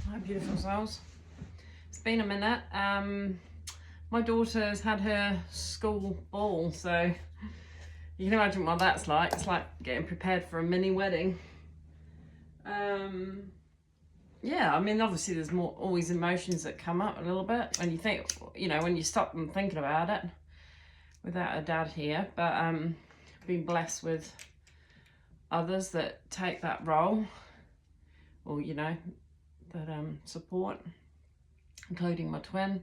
Hi, beautiful souls. It's been a minute. My daughter's had her school ball, so you can imagine what that's like. It's like getting prepared for a mini wedding. Yeah, I mean, obviously there's always emotions that come up a little bit when you think, when you stop and thinking about it, without a dad here. But been blessed with others that take that role, or that support, including my twin.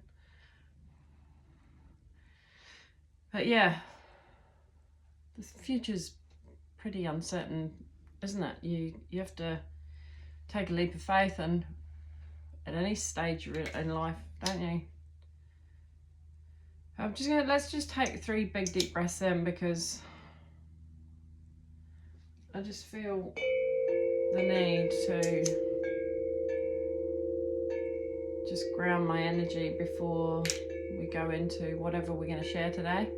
But yeah, the future's pretty uncertain, isn't it? You have to take a leap of faith, and at any stage in life, don't you? Let's just take 3 big deep breaths in, because I just feel the need to just ground my energy before we go into whatever we're going to share today.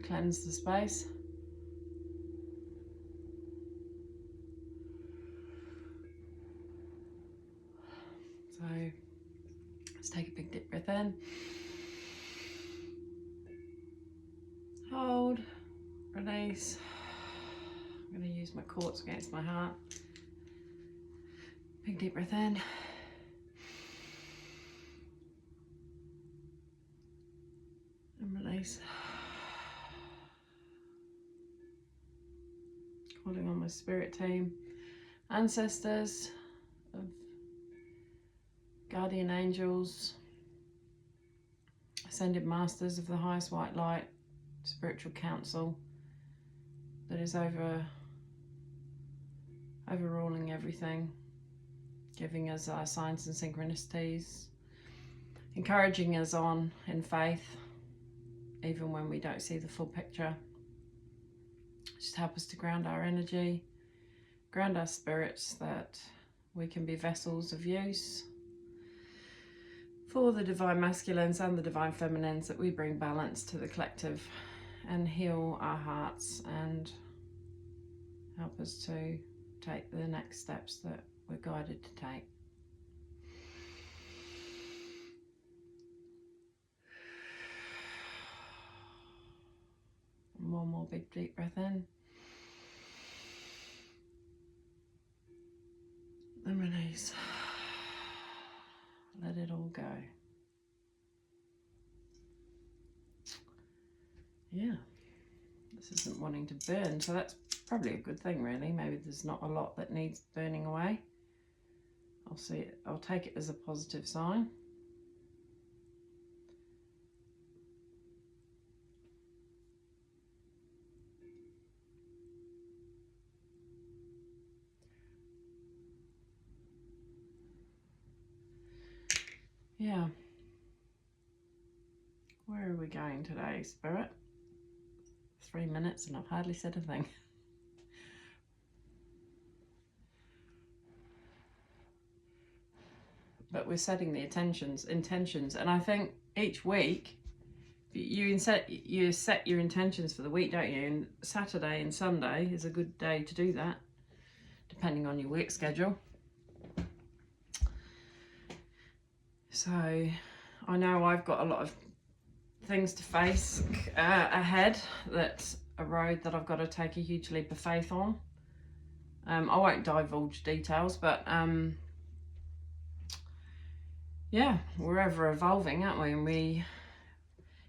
Cleanse the space. So let's take a big deep breath in. Hold. Release. I'm going to use my quartz against my heart. Big deep breath in. And release. Calling on my spirit team, ancestors, of guardian angels, ascended masters of the highest white light, spiritual council that is overruling everything, giving us our signs and synchronicities, encouraging us on in faith, even when we don't see the full picture. Just help us to ground our energy, ground our spirits, that we can be vessels of use for the divine masculines and the divine feminines, that we bring balance to the collective and heal our hearts and help us to take the next steps that we're guided to take. And one more big deep breath in. And release. Let it all go. Yeah, this isn't wanting to burn, so that's probably a good thing, really. Maybe there's not a lot that needs burning away. I'll take it as a positive sign. Yeah. Where are we going today, Spirit? 3 minutes and I've hardly said a thing. But we're setting the intentions, and I think each week you set your intentions for the week, don't you? And Saturday and Sunday is a good day to do that, depending on your work schedule. So I know I've got a lot of things to face ahead. That's a road that I've got to take a huge leap of faith on. I won't divulge details, but yeah, we're ever evolving, aren't we? And we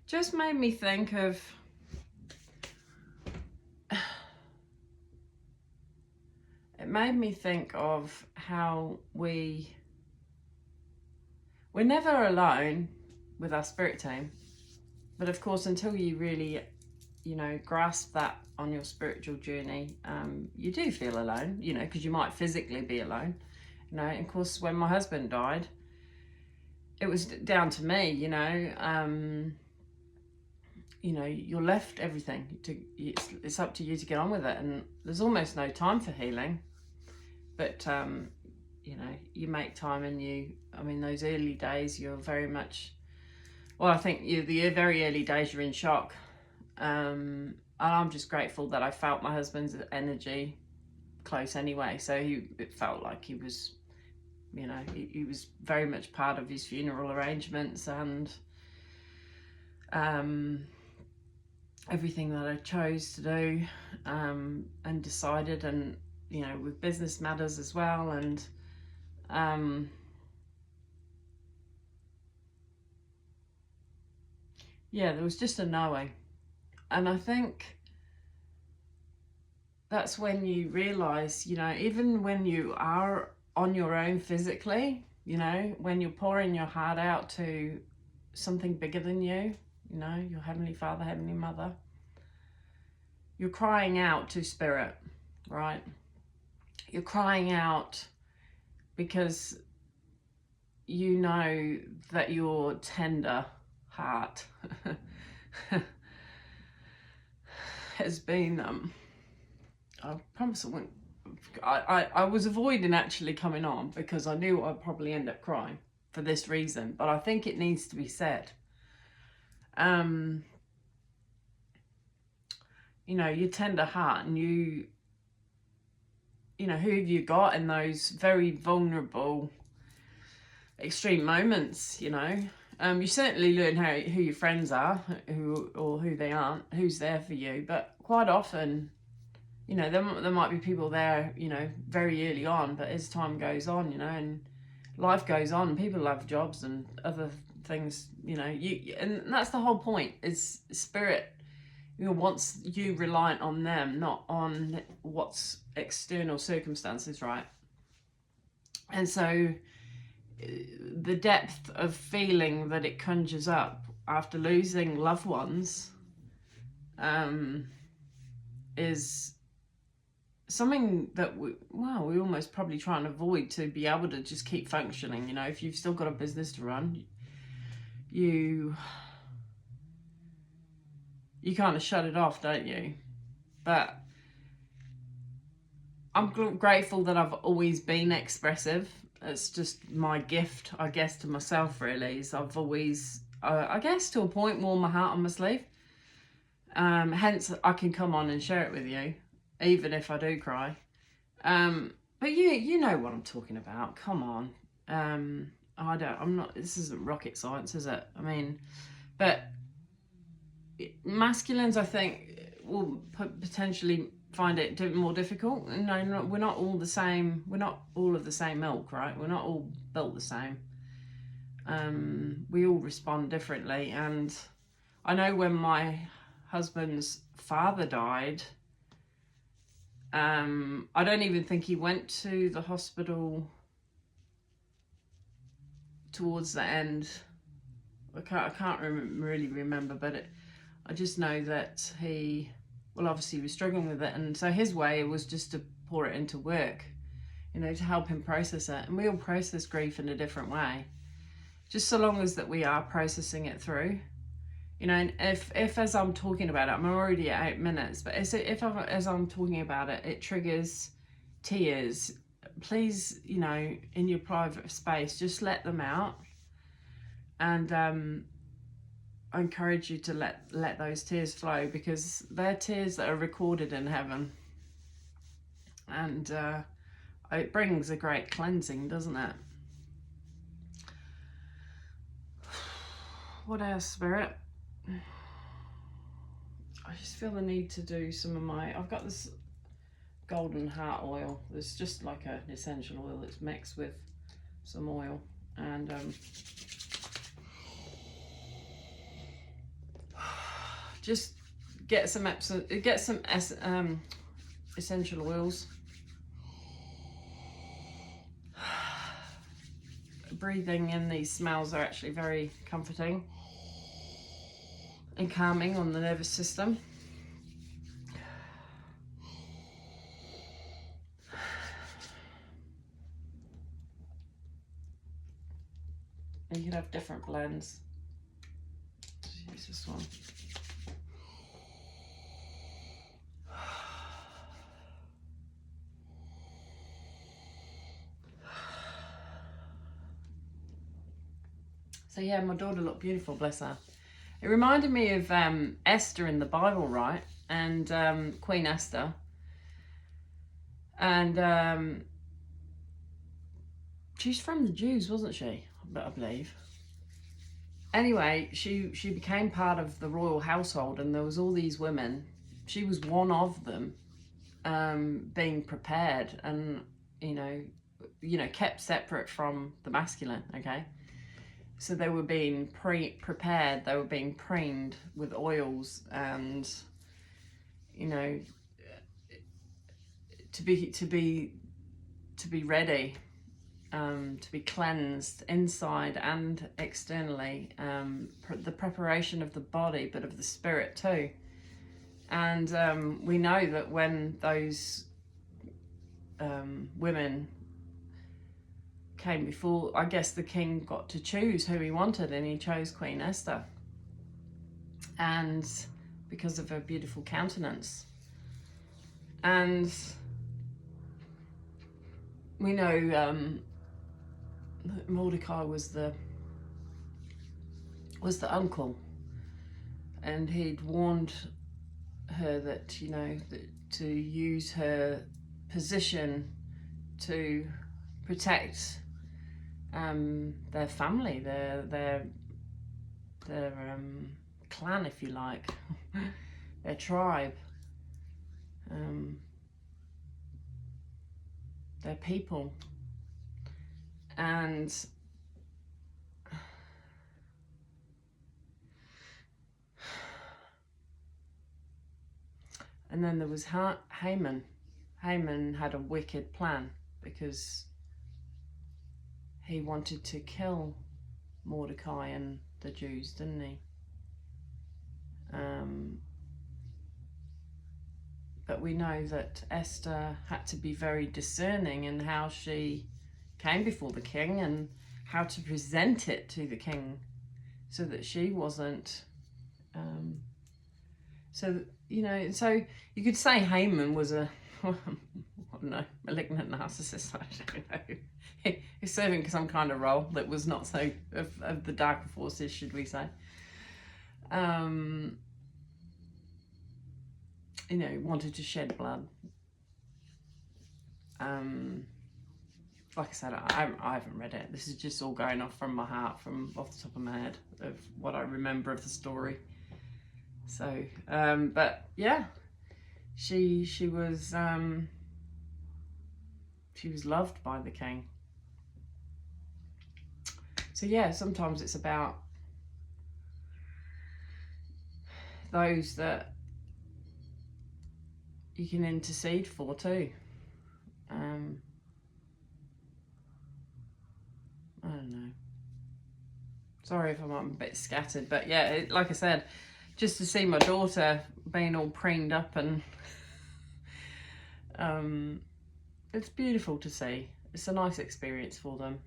just made me think of how we're never alone with our spirit team. But of course, until you really, grasp that on your spiritual journey, you do feel alone, because you might physically be alone. And of course, when my husband died, it was down to me, you're left everything. It's up to you to get on with it. And there's almost no time for healing. But, you make time, and I mean, those early days, you're very much, well, I think the very early days you're in shock. And I'm just grateful that I felt my husband's energy close anyway. So it felt like he was, you know, he was very much part of his funeral arrangements, and everything that I chose to do and decided, and, you know, with business matters as well. And yeah, there was just a knowing. And I think that's when you realize, you know, even when you are on your own physically, you know, when you're pouring your heart out to something bigger than you, you know, your Heavenly Father, Heavenly Mother, you're crying out to Spirit, right? You're crying out because you know that your tender heart has been, I promise I won't, I was avoiding actually coming on because I knew I'd probably end up crying for this reason, but I think it needs to be said. You know, your tender heart, and you know, who have you got in those very vulnerable, extreme moments, you know? You certainly learn who your friends are, or who they aren't, who's there for you, but quite often, you know, there might be people there, you know, very early on, but as time goes on, you know, and life goes on, people have jobs and other things, you know, and that's the whole point, is Spirit, you know, wants you reliant on them, not on what's external circumstances, right? And so the depth of feeling that it conjures up after losing loved ones is something that we almost probably try and avoid, to be able to just keep functioning. You know, if you've still got a business to run, you kind of shut it off, don't you? But I'm grateful that I've always been expressive. It's just my gift, I guess, to myself, really. Is I've always, I guess, to a point, worn my heart on my sleeve. Hence, I can come on and share it with you, even if I do cry. But you know what I'm talking about. Come on. I'm not, this isn't rocket science, is it? I mean, but masculines, I think, will potentially find it more difficult. No, we're not all the same. We're not all of the same milk, right? We're not all built the same. We all respond differently. And I know when my husband's father died, I don't even think he went to the hospital towards the end. I can't really remember, but I just know that he, well, obviously he was struggling with it, and so his way was just to pour it into work, you know, to help him process it. And we all process grief in a different way, just so long as that we are processing it through, you know. And if as I'm talking about it, I'm already at 8 minutes, but as I'm talking about it, it triggers tears, please, you know, in your private space, just let them out. And I encourage you to let those tears flow, because they're tears that are recorded in heaven. And it brings a great cleansing, doesn't it? What else, Spirit? I just feel the need to do some of I've got this golden heart oil. It's just like an essential oil that's mixed with some oil. And just get some essential oils. Breathing in these smells are actually very comforting and calming on the nervous system. And you can have different blends. Let's use this one. So yeah, my daughter looked beautiful, bless her. It reminded me of Esther in the Bible, right? And Queen Esther. And she's from the Jews, wasn't she? I believe. Anyway, she became part of the royal household, and there was all these women. She was one of them, being prepared and kept separate from the masculine. Okay, so they were being prepared. They were being preened with oils, and to be ready. To be cleansed inside and externally, the preparation of the body, but of the spirit too. And we know that when those women came before, I guess the king got to choose who he wanted, and he chose Queen Esther. And because of her beautiful countenance. And we know Mordecai was the uncle, and he'd warned her that to use her position to protect their family, their clan, if you like, their tribe, their people. And then there was Haman. Haman had a wicked plan because he wanted to kill Mordecai and the Jews, didn't he? But we know that Esther had to be very discerning in how she came before the king and how to present it to the king, so that she wasn't. So you could say Haman was a malignant narcissist. I don't know. He's serving some kind of role that was not so of the darker forces, should we say? Wanted to shed blood. Like I said, I haven't read it. This is just all going off from my heart, from off the top of my head, of what I remember of the story. So, but yeah, she was loved by the king. So yeah, sometimes it's about those that you can intercede for too. I don't know. Sorry if I'm a bit scattered, but yeah, like I said, just to see my daughter being all preened up, and it's beautiful to see. It's a nice experience for them.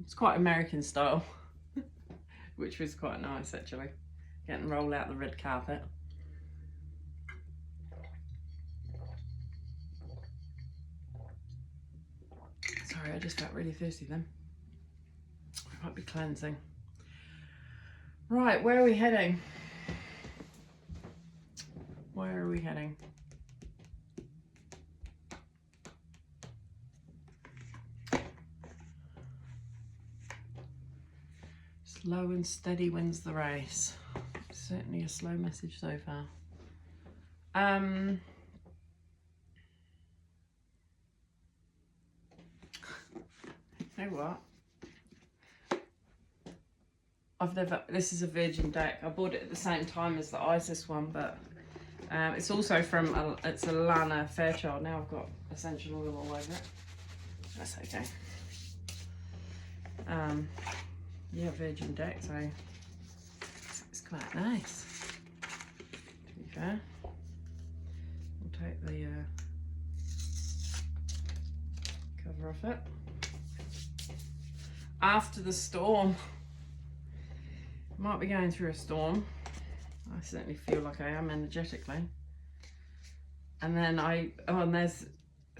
It's quite American style, which was quite nice actually, getting rolled out the red carpet. Sorry, I just felt really thirsty then. I might be cleansing. Right, where are we heading? Where are we heading? Slow and steady wins the race. Certainly a slow message so far. You know what? This is a virgin deck. I bought it at the same time as the Isis one, but it's also from, it's a Lana Fairchild. Now I've got essential oil all over it. That's okay. Yeah, virgin deck, so it's quite nice, to be fair. We'll take the cover off it. After the storm. Might be going through a storm. I certainly feel like I am energetically. And then and there's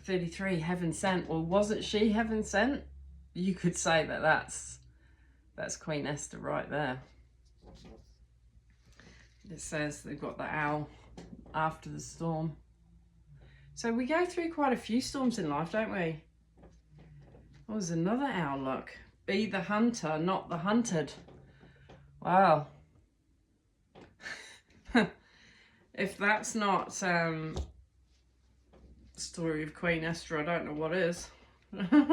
33, heaven sent. Well, wasn't she heaven sent? You could say that that's That's Queen Esther right there. It says they've got the owl after the storm. So we go through quite a few storms in life, don't we? Oh, there's another owl, look. Be the hunter, not the hunted. Wow. If that's not story of Queen Esther, I don't know what is. her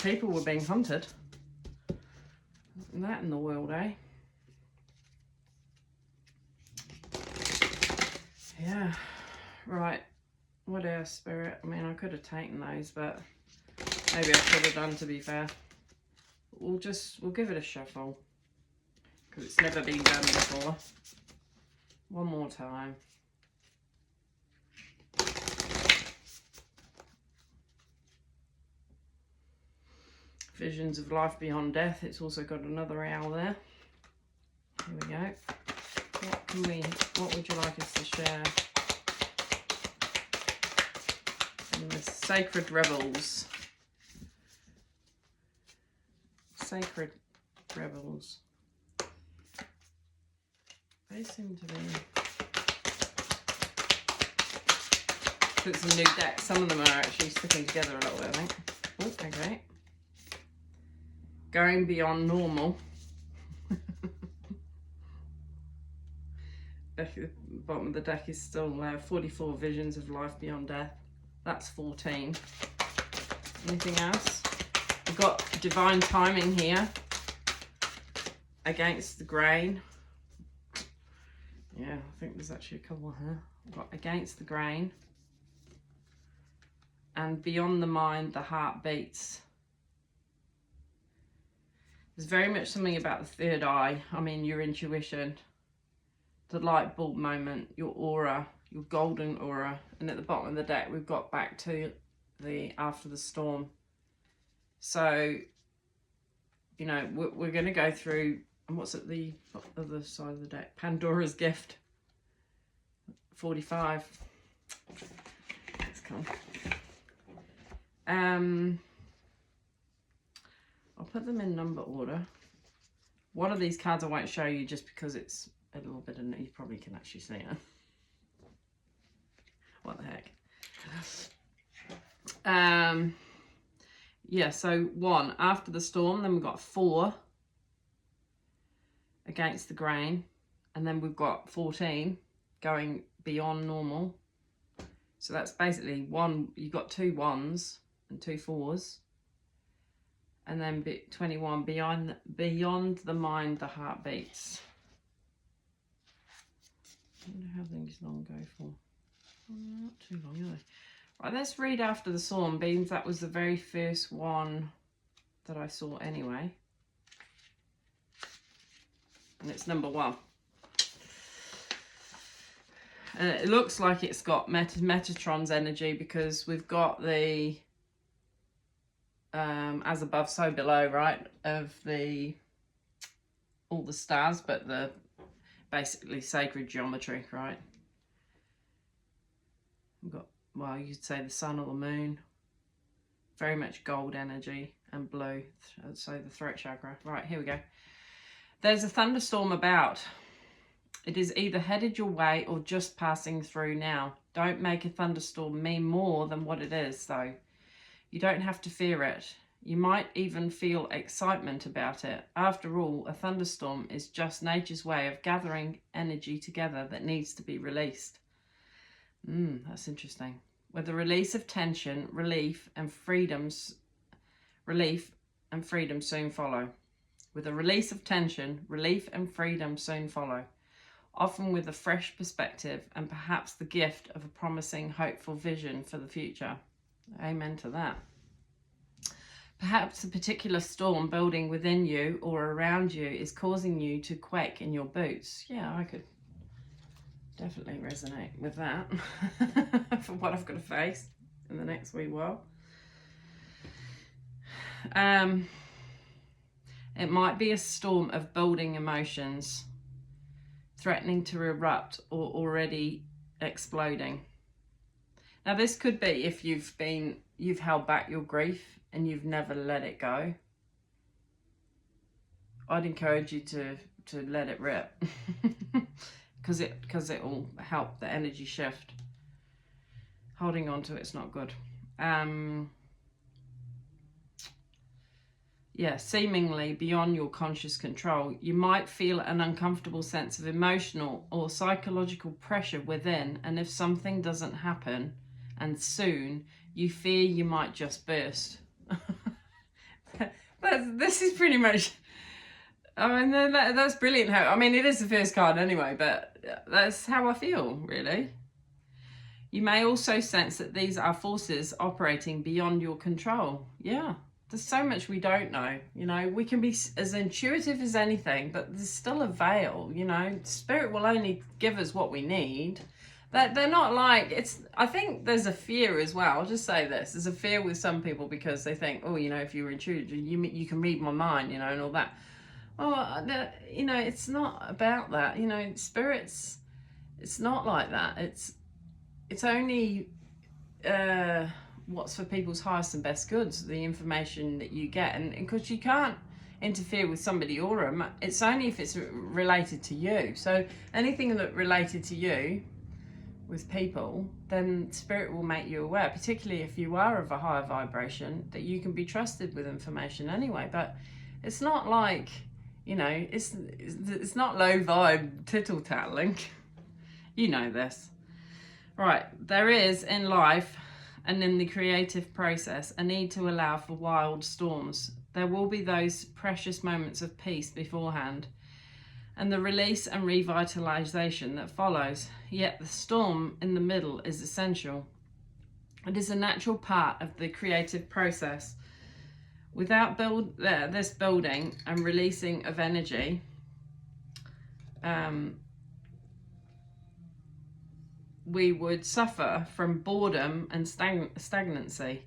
people were being hunted. That in the world, eh? Yeah. Right. What else, Spirit? I mean, I could have taken those, but maybe I could have done, to be fair. We'll give it a shuffle, because it's never been done before. One more time. Visions of life beyond death. It's also got another owl there. Here we go. What would you like us to share? And the Sacred Rebels. Sacred Rebels. They seem to be... It's a new deck. Some of them are actually sticking together a little bit, I think. Oh, okay. Going beyond normal. The bottom of the deck is still 44 visions of life beyond death. That's 14. Anything else? We've got divine timing here. Against the grain. Yeah, I think there's actually a couple here. We've got against the grain. And beyond the mind, the heart beats. There's very much something about the third eye. I mean, your intuition, the light bulb moment, your aura, your golden aura. And at the bottom of the deck, we've got back to the after the storm. So, you know, we're going to go through, and what's at the other side of the deck? Pandora's Gift. 45. Let's come. I'll put them in number order. One of these cards I won't show you just because it's a little bit, and you probably can actually see it. What the heck? Yeah, so 1 after the storm, then we've got 4 against the grain, and then we've got 14 going beyond normal. So that's basically 1, you've got 2 1s and 2 4s. And then 21, beyond the mind, the heart beats. I wonder how things long go for. Not too long, are they? Right, let's read after the storm, beans. That was the very first one that I saw anyway. And it's number 1. And it looks like it's got Metatron's energy, because we've got the as above, so below, right, of all the stars, but the basically sacred geometry, right? We've got, well, you'd say the sun or the moon, very much gold energy, and blue, so the throat chakra. Right, here we go. There's a thunderstorm about. It is either headed your way or just passing through now. Don't make a thunderstorm mean more than what it is, though. You don't have to fear it. You might even feel excitement about it. After all, a thunderstorm is just nature's way of gathering energy together that needs to be released. That's interesting. With the release of tension, relief and freedom soon follow. With a release of tension, relief and freedom soon follow. Often with a fresh perspective and perhaps the gift of a promising, hopeful vision for the future. Amen to that. Perhaps a particular storm building within you or around you is causing you to quake in your boots. Yeah, I could definitely resonate with that for what I've got to face in the next wee while. It might be a storm of building emotions, threatening to erupt or already exploding. Now this could be if you've held back your grief and you've never let it go. I'd encourage you to let it rip. because it will help the energy shift. Holding on to it's not good. Yeah, seemingly beyond your conscious control, you might feel an uncomfortable sense of emotional or psychological pressure within, and if something doesn't happen, and soon, you fear you might just burst. This is pretty much, I mean, that's brilliant. I mean, it is the first card anyway, but that's how I feel, really. You may also sense that these are forces operating beyond your control. Yeah. There's so much we don't know, you know. We can be as intuitive as anything, but there's still a veil, you know. Spirit will only give us what we need. They're not like, it's, I think there's a fear as well. I'll just say this. There's a fear with some people because they think, oh, you know, if you're intuitive, you can read my mind, you know, and all that. Well, you know, it's not about that. You know, spirits, it's not like that. It's only... what's for people's highest and best goods, the information that you get, and because you can't interfere with somebody aura, it's only if it's related to you. So anything that related to you with people, then spirit will make you aware, particularly if you are of a higher vibration, that you can be trusted with information anyway. But it's not like, you know, it's not low vibe tittle tattling. You know this. Right, there is in life and in the creative process a need to allow for wild storms. There will be those precious moments of peace beforehand and the release and revitalization that follows. Yet the storm in the middle is essential. It is a natural part of the creative process. Without this building and releasing of energy, we would suffer from boredom and stagnancy.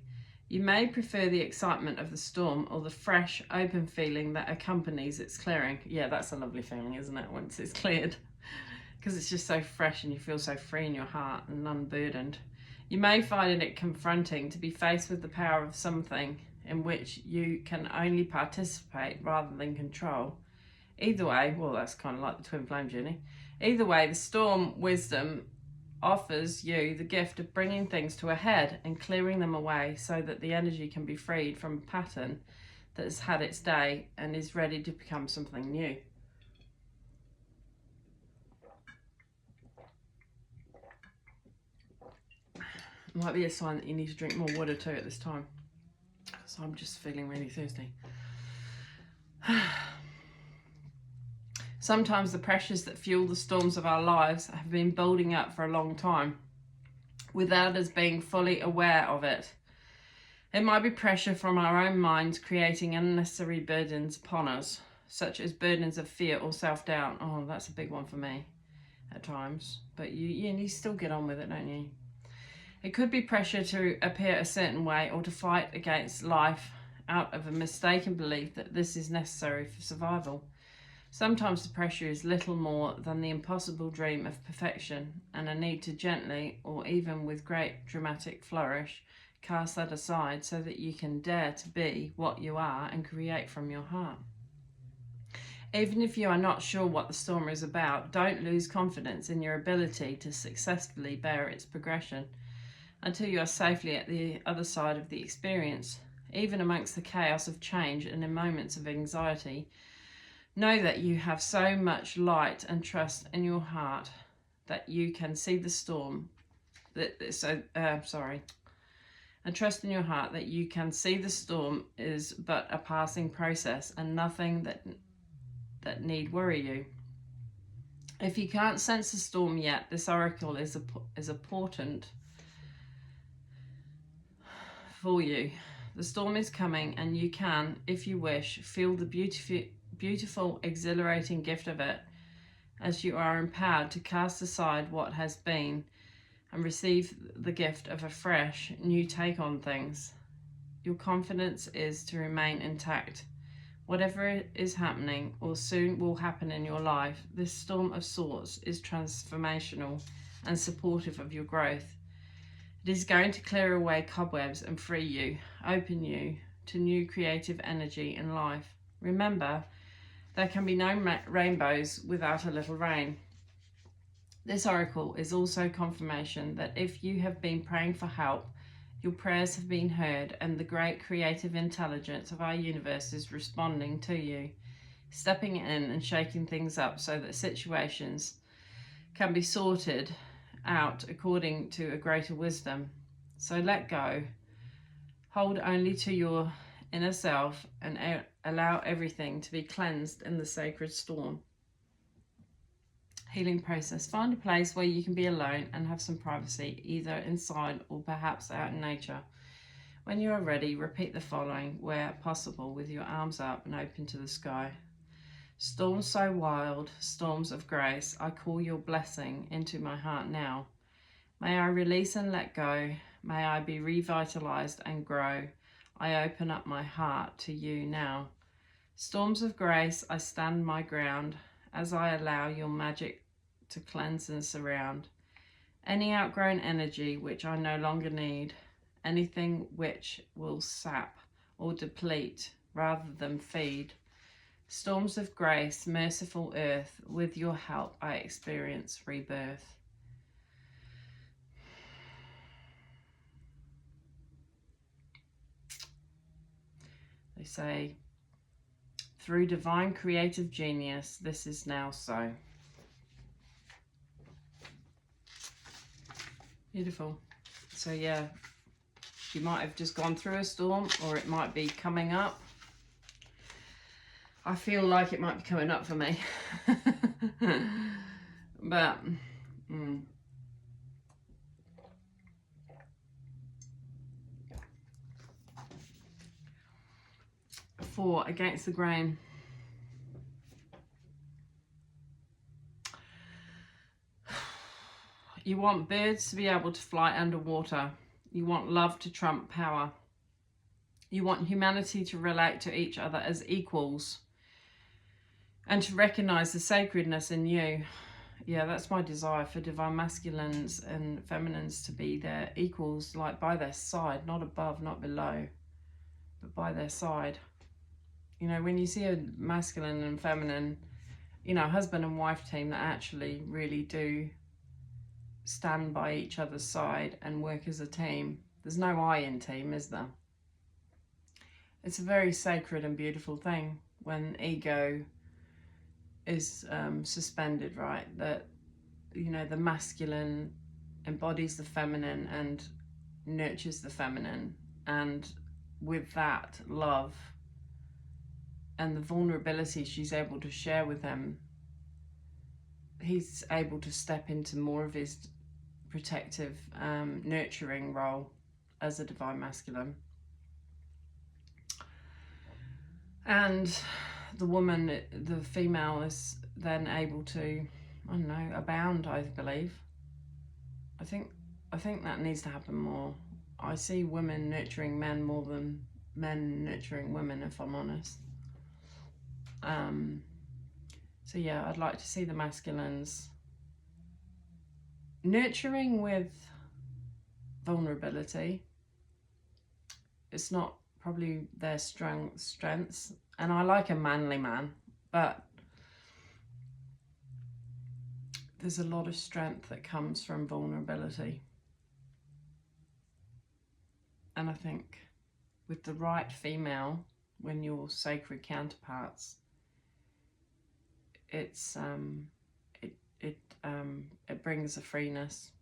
You may prefer the excitement of the storm or the fresh, open feeling that accompanies its clearing. Yeah, that's a lovely feeling, isn't it, once it's cleared? Because it's just so fresh and you feel so free in your heart and unburdened. You may find it confronting to be faced with the power of something in which you can only participate rather than control. Either way, well, that's kind of like the twin flame journey. Either way, the storm wisdom offers you the gift of bringing things to a head and clearing them away so that the energy can be freed from a pattern that has had its day and is ready to become something new. It might be a sign that you need to drink more water too at this time. So I'm just feeling really thirsty. Sometimes the pressures that fuel the storms of our lives have been building up for a long time, without us being fully aware of it. It might be pressure from our own minds creating unnecessary burdens upon us, such as burdens of fear or self-doubt. Oh, that's a big one for me at times. But you still get on with it, don't you? It could be pressure to appear a certain way or to fight against life out of a mistaken belief that this is necessary for survival. Sometimes the pressure is little more than the impossible dream of perfection and a need to gently, or even with great dramatic flourish, cast that aside so that you can dare to be what you are and create from your heart. Even if you are not sure what the storm is about, don't lose confidence in your ability to successfully bear its progression until you are safely at the other side of the experience. Even amongst the chaos of change and in moments of anxiety, know that you have so much light and trust in your heart that you can see the storm. And trust in your heart that you can see the storm is but a passing process and nothing that need worry you. If you can't sense the storm yet, this oracle is a portent for you. The storm is coming, and you can, if you wish, feel the beautiful, exhilarating gift of it as you are empowered to cast aside what has been and receive the gift of a fresh, new take on things. Your confidence is to remain intact. Whatever is happening or soon will happen in your life, this storm of sorts is transformational and supportive of your growth. It is going to clear away cobwebs and free you, open you to new creative energy in life. Remember, There can be no rainbows without a little rain. This oracle is also confirmation that if you have been praying for help, your prayers have been heard, and the great creative intelligence of our universe is responding to you, stepping in and shaking things up so that situations can be sorted out according to a greater wisdom. So let go, hold only to your inner self, and allow everything to be cleansed in the sacred storm. Healing process. Find a place where you can be alone and have some privacy, either inside or perhaps out in nature. When you are ready, repeat the following where possible with your arms up and open to the sky. Storms so wild, storms of grace, I call your blessing into my heart now. May I release and let go. May I be revitalized and grow. I open up my heart to you now. Storms of grace, I stand my ground as I allow your magic to cleanse and surround. Any outgrown energy which I no longer need, anything which will sap or deplete rather than feed. Storms of grace, merciful earth, with your help I experience rebirth. They say, through divine creative genius, this is now so. Beautiful. So yeah, you might have just gone through a storm, or it might be coming up. I feel like it might be coming up for me. But, Four, against the grain. You want birds to be able to fly underwater. You want love to trump power. You want humanity to relate to each other as equals and to recognize the sacredness in you. Yeah, that's my desire, for divine masculines and feminines to be their equals, like by their side, not above, not below, but by their side. You know, when you see a masculine and feminine, you know, husband and wife team that actually really do stand by each other's side and work as a team. There's no I in team, is there? It's a very sacred and beautiful thing when ego is suspended, right? That, you know, the masculine embodies the feminine and nurtures the feminine, and with that love and the vulnerability she's able to share with him, he's able to step into more of his protective, nurturing role as a divine masculine. And the woman, the female, is then able to, I don't know, abound, I believe. I think that needs to happen more. I see women nurturing men more than men nurturing women, if I'm honest. So yeah, I'd like to see the masculines nurturing with vulnerability. It's not probably their strengths, and I like a manly man, but there's a lot of strength that comes from vulnerability. And I think with the right female, when you're sacred counterparts, it's it brings a freeness.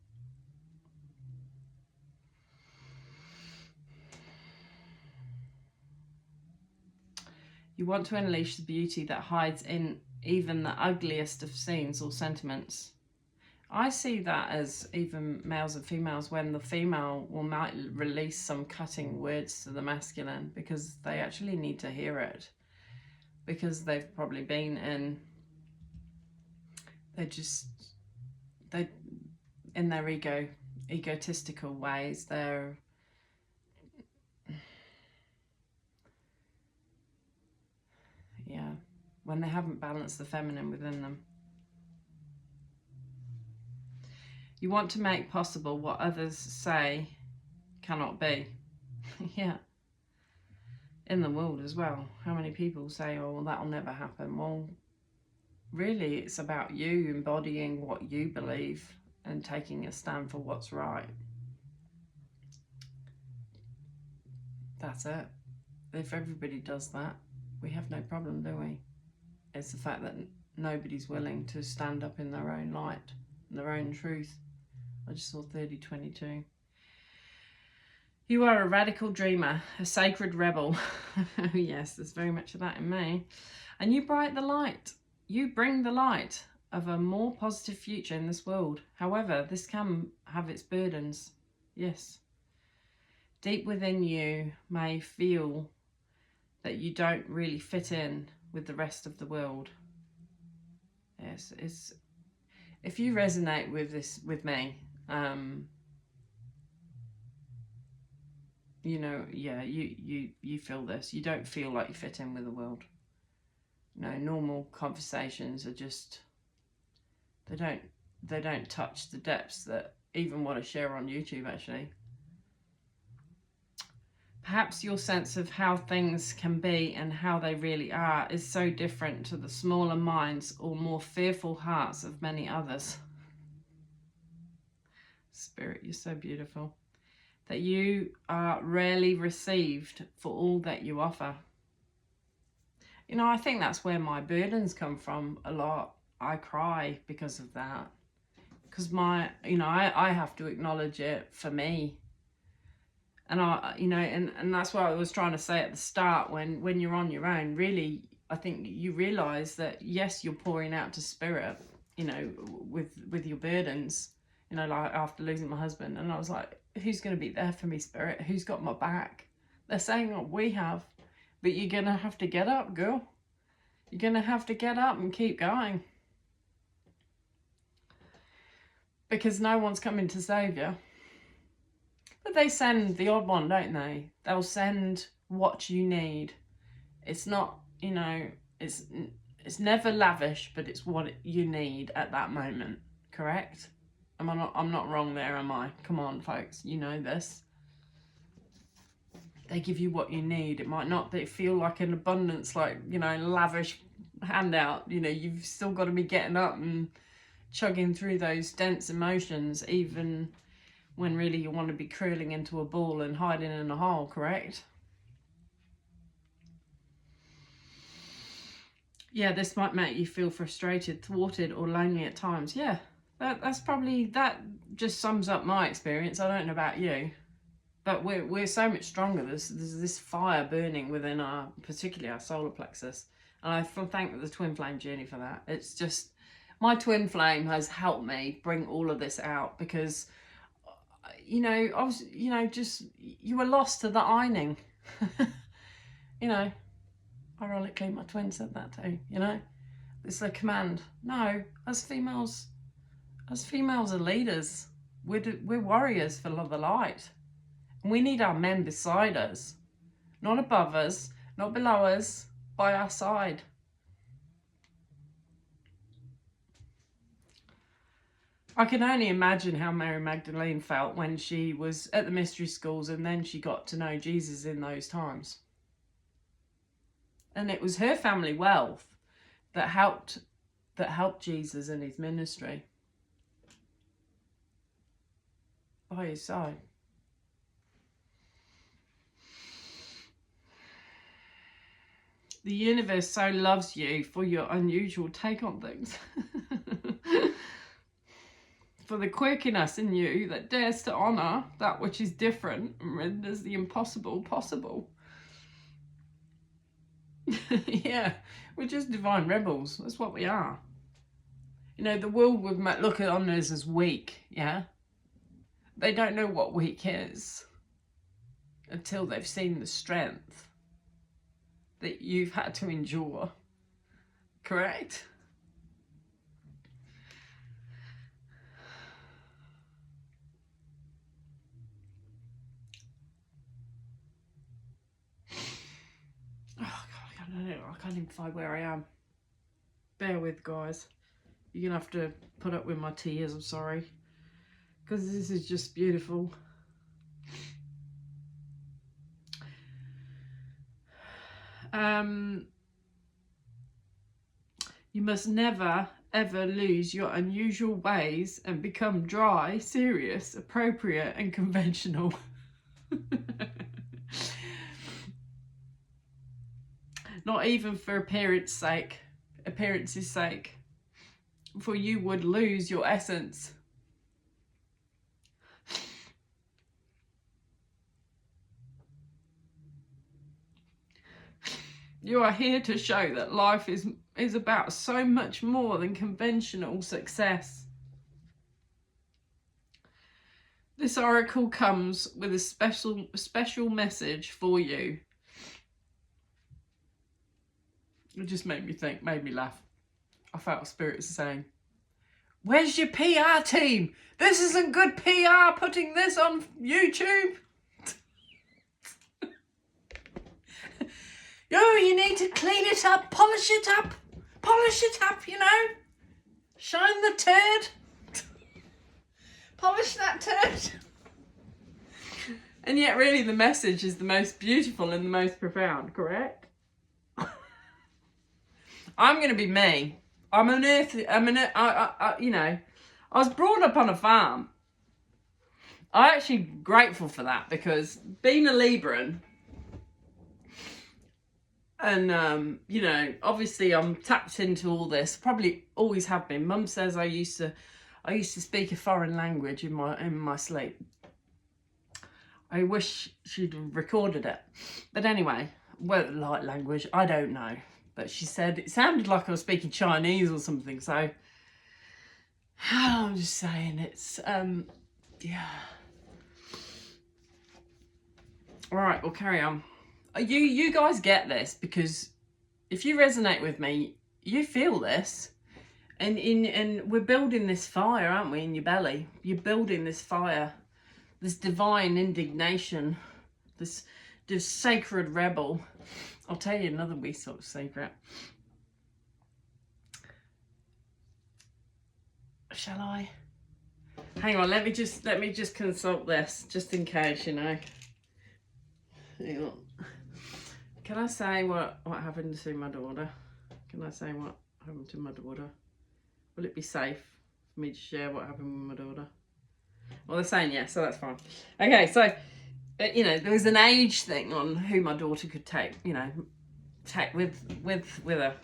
You want to unleash the beauty that hides in even the ugliest of scenes or sentiments. I see that as even males and females, when the female might release some cutting words to the masculine because they actually need to hear it, because they've probably been in, they in their egotistical ways, they're when they haven't balanced the feminine within them. You want to make possible what others say cannot be. Yeah. in the world as well. How many people say, oh, well, that'll never happen? Well, really, it's about you embodying what you believe and taking a stand for what's right. That's it. If everybody does that, we have no problem, do we? It's the fact that nobody's willing to stand up in their own light, their own truth. I just saw 3022. You are a radical dreamer, a sacred rebel. Yes, there's very much of that in me. And you bright the light. You bring the light of a more positive future in this world. However, this can have its burdens. Yes. Deep within you may feel that you don't really fit in with the rest of the world. Yes, it's, if you resonate with this, with me, you know, yeah, you feel this. You don't feel like you fit in with the world. No, normal conversations are just, they don't touch the depths that even what I share on YouTube, actually. Perhaps your sense of how things can be and how they really are is so different to the smaller minds or more fearful hearts of many others. Spirit, you're so beautiful. That you are rarely received for all that you offer. You know, I think that's where my burdens come from a lot. I cry because of that. Because I have to acknowledge it for me. And and that's what I was trying to say at the start, when you're on your own, really, I think you realise that, yes, you're pouring out to spirit, you know, with your burdens, you know, like after losing my husband. And I was like, who's going to be there for me, spirit? Who's got my back? They're saying what we have, but you're going to have to get up, girl. You're going to have to get up and keep going. Because no one's coming to save you. But they send the odd one, don't they? They'll send what you need. It's not, you know, it's never lavish, but it's what you need at that moment. Correct? I'm not wrong there, am I? Come on, folks, you know this. They give you what you need. It might not feel like an abundance, like, you know, lavish handout. You know, you've still got to be getting up and chugging through those dense emotions, even when really you want to be curling into a ball and hiding in a hole, correct? Yeah, this might make you feel frustrated, thwarted, or lonely at times. Yeah, that just sums up my experience. I don't know about you, but we're so much stronger. There's this fire burning within particularly our solar plexus, and I thank the twin flame journey for that. It's just, my twin flame has helped me bring all of this out, because, you know, I was, you know, just, you were lost to the ironing. You know, ironically, my twin said that too, you know. It's a command. No, as females are leaders. We're warriors for the light. And we need our men beside us. Not above us, not below us, by our side. I can only imagine how Mary Magdalene felt when she was at the mystery schools and then she got to know Jesus in those times. And it was her family wealth that helped Jesus in his ministry. By his side. The universe so loves you for your unusual take on things. For the quirkiness in you that dares to honour that which is different and renders the impossible possible. Yeah, we're just divine rebels. That's what we are. You know, the world would look on us as weak, yeah? They don't know what weak is until they've seen the strength that you've had to endure. Correct? Oh, God, I don't know. I can't even find where I am. Bear with, guys. You're going to have to put up with my tears, I'm sorry. Because this is just beautiful. You must never, ever lose your unusual ways and become dry, serious, appropriate and conventional. Not even for appearance's sake, for you would lose your essence. You are here to show that life is about so much more than conventional success. This oracle comes with a special message for you. It just made me think, made me laugh. I felt spirits saying, "Where's your PR team? This isn't good PR, putting this on YouTube." Yo, you need to clean it up, polish it up, you know. Shine the turd. Polish that turd. And yet really the message is the most beautiful and the most profound, correct? I'm going to be me. You know, I was brought up on a farm. I'm actually grateful for that, because being a Libran, and, you know, obviously I'm tapped into all this, probably always have been. Mum says I used to speak a foreign language in my sleep. I wish she'd recorded it. But anyway, well, light language, I don't know. But she said it sounded like I was speaking Chinese or something. So I'm just saying, it's, yeah. All right, we'll carry on. You guys get this, because if you resonate with me, you feel this. And we're building this fire, aren't we, in your belly? You're building this fire, this divine indignation, this sacred rebel. I'll tell you another wee sort of secret. Shall I? Hang on, let me just consult this, just in case, you know. Hang on. Can I say what happened to my daughter? Can I say what happened to my daughter? Will it be safe for me to share what happened with my daughter? Well, they're saying yes, so that's fine. Okay, so, you know, there was an age thing on who my daughter could take, you know, take with her.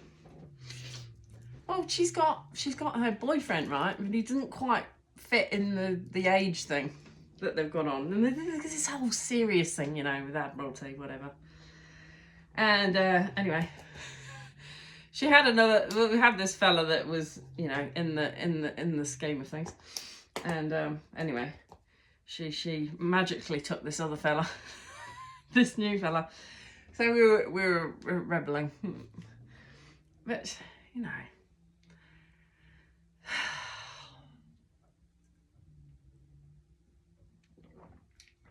Well, she's got her boyfriend, right? But he doesn't quite fit in the age thing that they've got on. And there's this whole serious thing, you know, with Admiralty, whatever. And anyway, we had this fella that was, you know, in the scheme of things. And anyway, she magically took this other fella, this new fella. So we were rebelling. But, you know,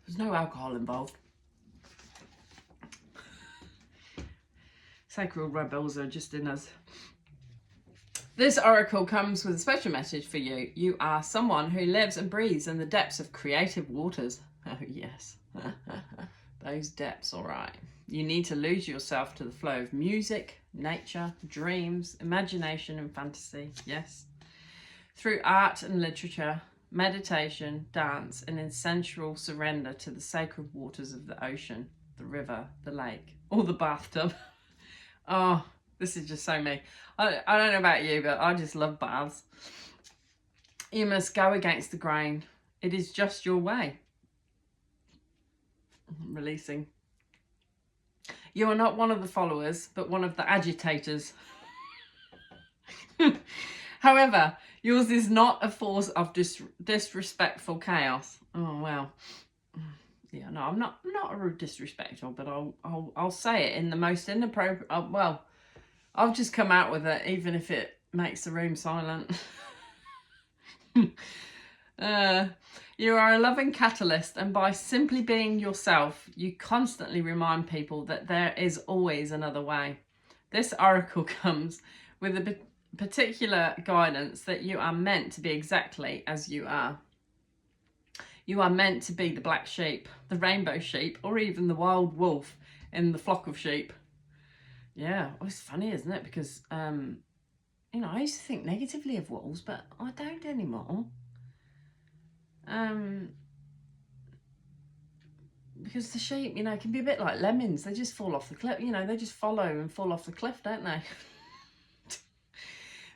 there's no alcohol involved. Sacred rebels are just in us. This oracle comes with a special message for you. You are someone who lives and breathes in the depths of creative waters. Oh, yes. Those depths, all right. You need to lose yourself to the flow of music, nature, dreams, imagination and fantasy. Yes. Through art and literature, meditation, dance, and in sensual surrender to the sacred waters of the ocean, the river, the lake, or the bathtub. Oh, this is just so me. I don't know about you, but I just love baths. You must go against the grain. It is just your way. Releasing. You are not one of the followers, but one of the agitators. However, yours is not a force of disrespectful chaos. Oh, well. Yeah, no, I'm not disrespectful, but I'll say it in the most inappropriate. Well, I'll just come out with it, even if it makes the room silent. You are a loving catalyst, and by simply being yourself, you constantly remind people that there is always another way. This oracle comes with a particular guidance that you are meant to be exactly as you are. You are meant to be the black sheep, the rainbow sheep, or even the wild wolf in the flock of sheep. Yeah, well, it's funny, isn't it? Because, you know, I used to think negatively of walls, but I don't anymore. Because the sheep, you know, can be a bit like lemmings. They just fall off the cliff. You know, they just follow and fall off the cliff, don't they?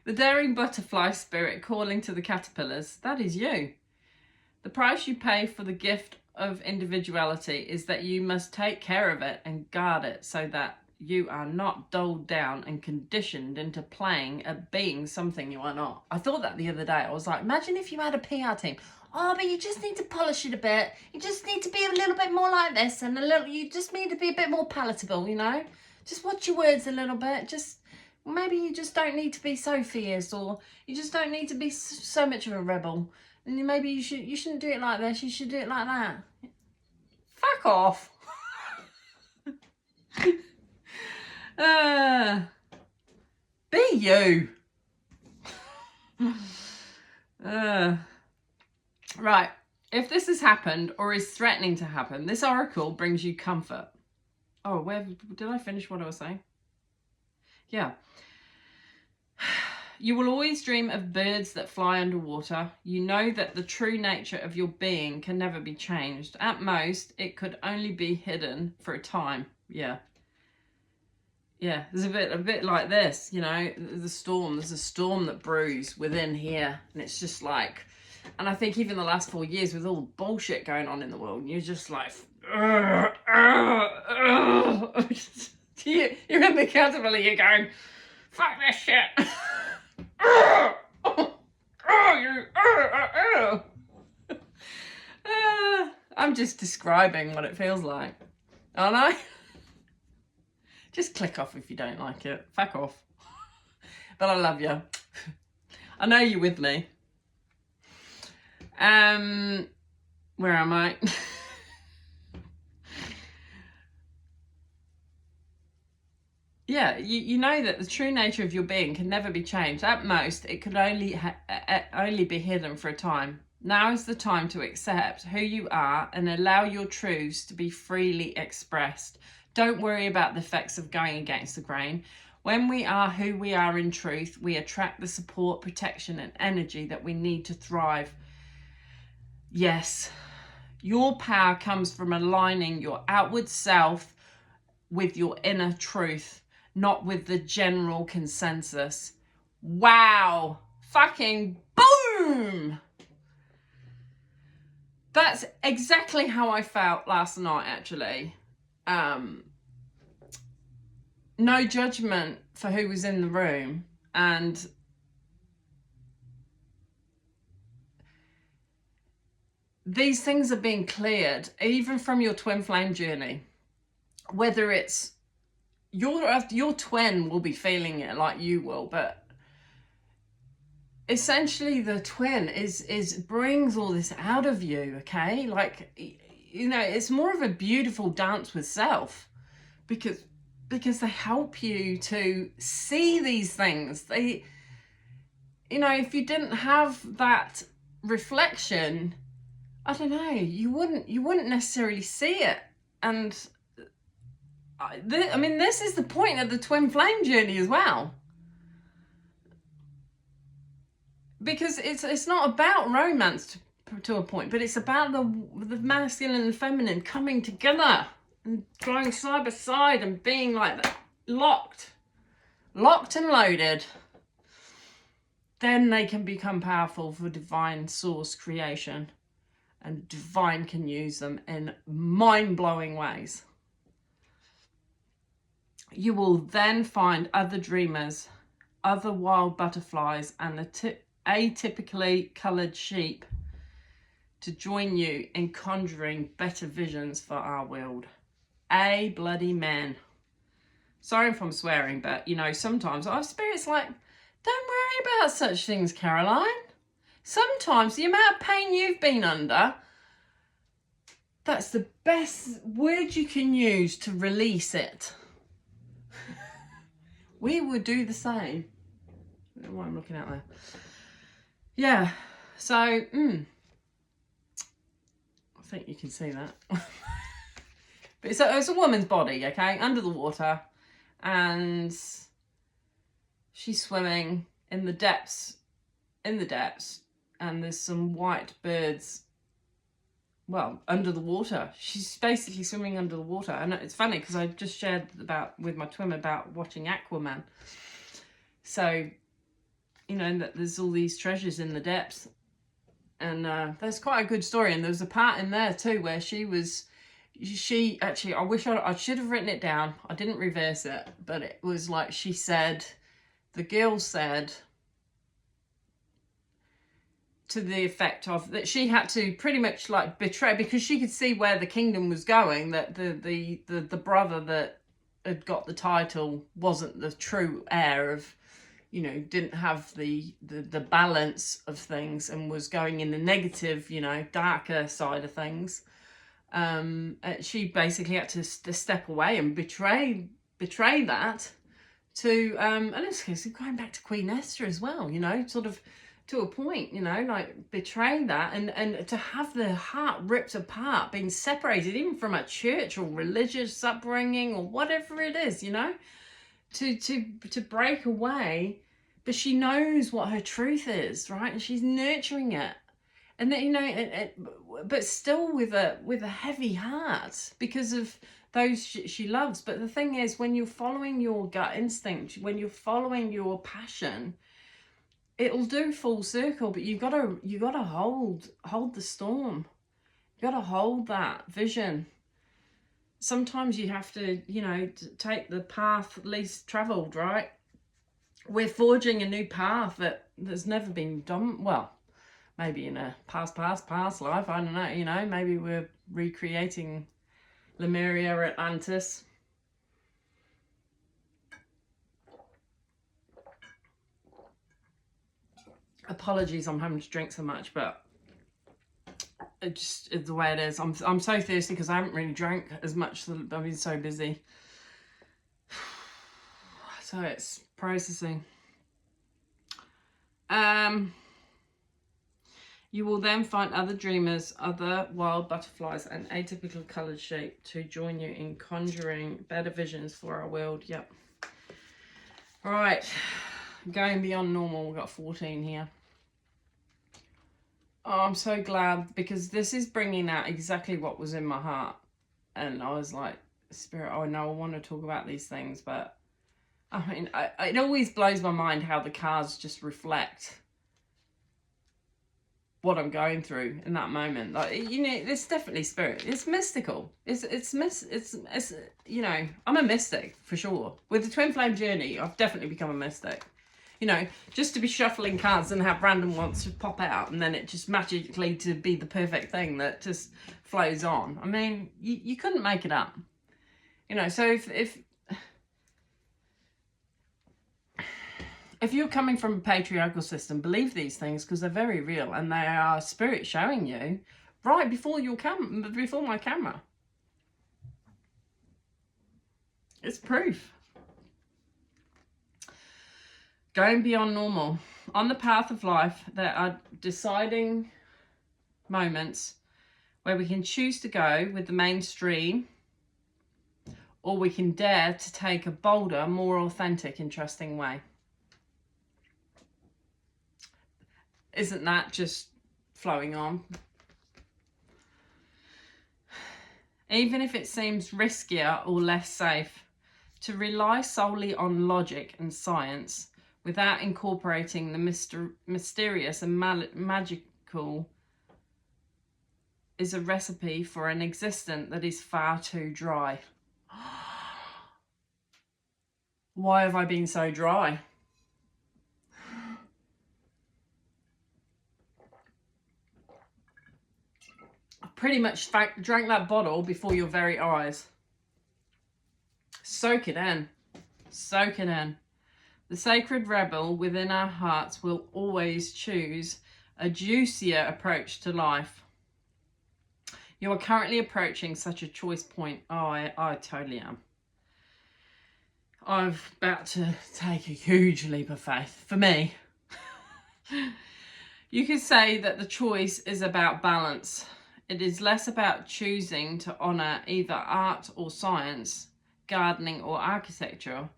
The daring butterfly spirit calling to the caterpillars. That is you. The price you pay for the gift of individuality is that you must take care of it and guard it so that you are not dulled down and conditioned into playing at being something you are not. I thought that the other day. I was like, imagine if you had a PR team. Oh, but you just need to polish it a bit. You just need to be a little bit more like this and you just need to be a bit more palatable, you know? Just watch your words a little bit. Maybe you just don't need to be so fierce, or you just don't need to be so much of a rebel. And maybe you shouldn't do it like this, you should do it like that. Fuck off. Be you. Right. If this has happened or is threatening to happen, this oracle brings you comfort. Oh, where did I finish what I was saying? Yeah. You will always dream of birds that fly underwater. You know that the true nature of your being can never be changed. At most, it could only be hidden for a time. Yeah. Yeah, there's a bit like this, you know, there's a storm that brews within here. And it's just like, and I think even the last 4 years with all the bullshit going on in the world, you're just like, you're in the caterpillar, you're going, fuck this shit. I'm just describing what it feels like, aren't I? Just click off if you don't like it. Fuck off. But I love you. I know you're with me. Where am I? Yeah, you know that the true nature of your being can never be changed. At most, it could only be hidden for a time. Now is the time to accept who you are and allow your truths to be freely expressed. Don't worry about the effects of going against the grain. When we are who we are in truth, we attract the support, protection, and energy that we need to thrive. Yes, your power comes from aligning your outward self with your inner truth, not with the general consensus. Wow. Fucking boom. That's exactly how I felt last night, actually. No judgment for who was in the room, and these things are being cleared, even from your twin flame journey. Whether it's your twin will be feeling it like you will, but essentially the twin is brings all this out of you, okay? Like, you know, it's more of a beautiful dance with self, because they help you to see these things. They, you know, if you didn't have that reflection, I don't know, you wouldn't necessarily see it. And I mean, this is the point of the twin flame journey as well. Because it's not about romance to a point, but it's about the masculine and feminine coming together and going side by side and being like that, locked and loaded. Then they can become powerful for divine source creation, and divine can use them in mind-blowing ways. You will then find other dreamers, other wild butterflies, and atypically coloured sheep to join you in conjuring better visions for our world. A bloody man. Sorry if I'm swearing, but, you know, sometimes our spirit's like, don't worry about such things, Caroline. Sometimes the amount of pain you've been under, that's the best word you can use to release it. We would do the same. I don't know what I'm looking at there. Yeah, so, I think you can see that. But it's a woman's body, okay, under the water. and she's swimming in the depths, and there's some white birds, well, under the water. She's basically swimming under the water. And it's funny because I just shared with my twin about watching Aquaman. So, you know, that there's all these treasures in the depths. And there's quite a good story. And there was a part in there too where she actually, I wish I should have written it down. I didn't reverse it, but it was like the girl said to the effect of that she had to pretty much like betray, because she could see where the kingdom was going, that the brother that had got the title wasn't the true heir of, you know, didn't have the balance of things and was going in the negative, you know, darker side of things. She basically had to step away and betray that to and it's going back to Queen Esther as well, you know, sort of to a point, you know, like betray that and to have the heart ripped apart, being separated even from a church or religious upbringing or whatever it is, you know, to break away. But she knows what her truth is, right? And she's nurturing it. And then, you know, but still with a heavy heart because of those she loves. But the thing is, when you're following your gut instinct, when you're following your passion, it'll do full circle. But you gotta hold the storm. You gotta hold that vision. Sometimes you have to, you know, take the path least traveled, right? We're forging a new path that's never been done. Well, maybe in a past life, I don't know, you know, maybe we're recreating Lemuria or Atlantis. Apologies, I'm having to drink so much, but it's the way it is. I'm so thirsty because I haven't really drank as much. I've been so busy. So it's processing. You will then find other dreamers, other wild butterflies and atypical coloured shape to join you in conjuring better visions for our world. Yep. All right. Going beyond normal. We've got 14 here. Oh, I'm so glad, because this is bringing out exactly what was in my heart. And I was like, Spirit, oh no, I want to talk about these things. But I mean, it always blows my mind how the cards just reflect what I'm going through in that moment. Like, you know, it's definitely spirit. It's mystical. It's you know, I'm a mystic for sure. With the twin flame journey, I've definitely become a mystic. You know, just to be shuffling cards and have random ones to pop out and then it just magically to be the perfect thing that just flows on. I mean, you couldn't make it up. You know, so if you're coming from a patriarchal system, believe these things because they're very real and they are spirit showing you right before before my camera. It's proof. Going beyond normal. On the path of life, there are deciding moments where we can choose to go with the mainstream, or we can dare to take a bolder, more authentic, interesting way. Isn't that just flowing on? Even if it seems riskier or less safe, to rely solely on logic and science without incorporating the mysterious and magical is a recipe for an existence that is far too dry. Why have I been so dry? I pretty much drank that bottle before your very eyes. Soak it in. Soak it in. The sacred rebel within our hearts will always choose a juicier approach to life. You are currently approaching such a choice point. Oh, I totally am. I'm about to take a huge leap of faith. For me, you could say that the choice is about balance. It is less about choosing to honour either art or science gardening, or architecture,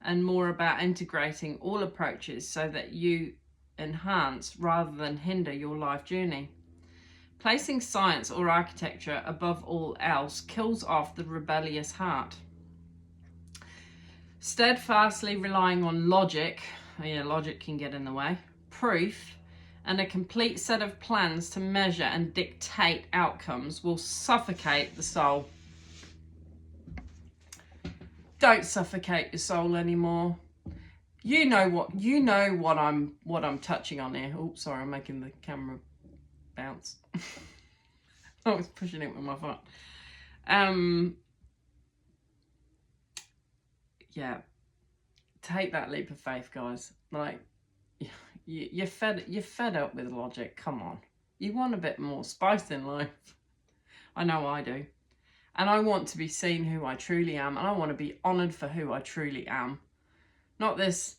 and more about integrating all approaches so that you enhance rather than hinder your life journey. Placing science or architecture above all else kills off the rebellious heart. Steadfastly relying on logic, logic can get in the way, proof, and a complete set of plans to measure and dictate outcomes will suffocate the soul. Don't suffocate your soul anymore. You know what I'm touching on here. Oh, sorry, I'm making the camera bounce. I was pushing it with my foot. Yeah, take that leap of faith, guys. Like, you're fed up with logic. Come on, you want a bit more spice in life. I know I do, and I want to be seen who I truly am, and I want to be honoured for who I truly am. Not this,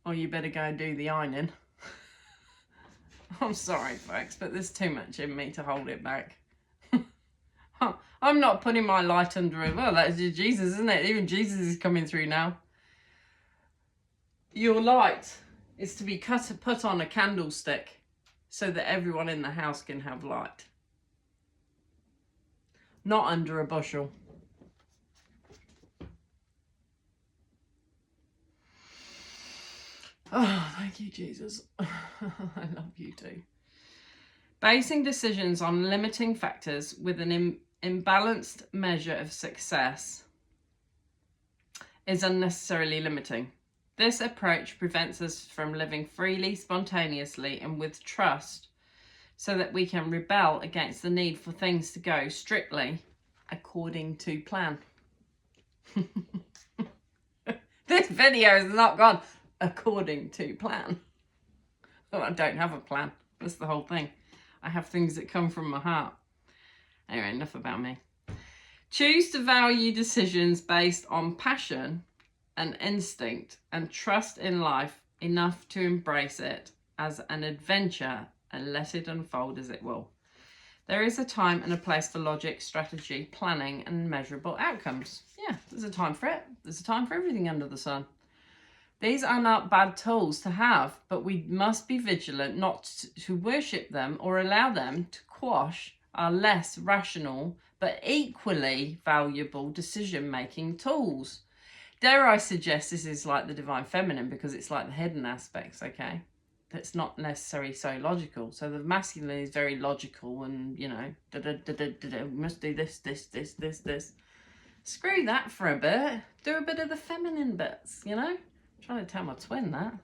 oh, you better go and do the ironing. I'm sorry, folks, but there's too much in me to hold it back. I'm not putting my light under it. Well, that's Jesus, isn't it? Even Jesus is coming through now. Your light is to be put on a candlestick so that everyone in the house can have light. Not under a bushel. Oh, thank you, Jesus. I love you too. Basing decisions on limiting factors with an imbalanced measure of success is unnecessarily limiting. This approach prevents us from living freely, spontaneously, and with trust, so that we can rebel against the need for things to go strictly according to plan. This video has not gone according to plan. Oh, I don't have a plan. That's the whole thing. I have things that come from my heart. Anyway, enough about me. Choose to value decisions based on passion and instinct and trust in life enough to embrace it as an adventure and let it unfold as it will. There is a time and a place for logic, strategy, planning, and measurable outcomes. Yeah, there's a time for it. There's a time for everything under the sun. These are not bad tools to have, but we must be vigilant not to worship them or allow them to quash our less rational but equally valuable decision-making tools. Dare I suggest this is like the divine feminine, because it's like the hidden aspects, okay? That's not necessarily so logical. So the masculine is very logical and, we must do this. Screw that for a bit. Do a bit of the feminine bits, I'm trying to tell my twin that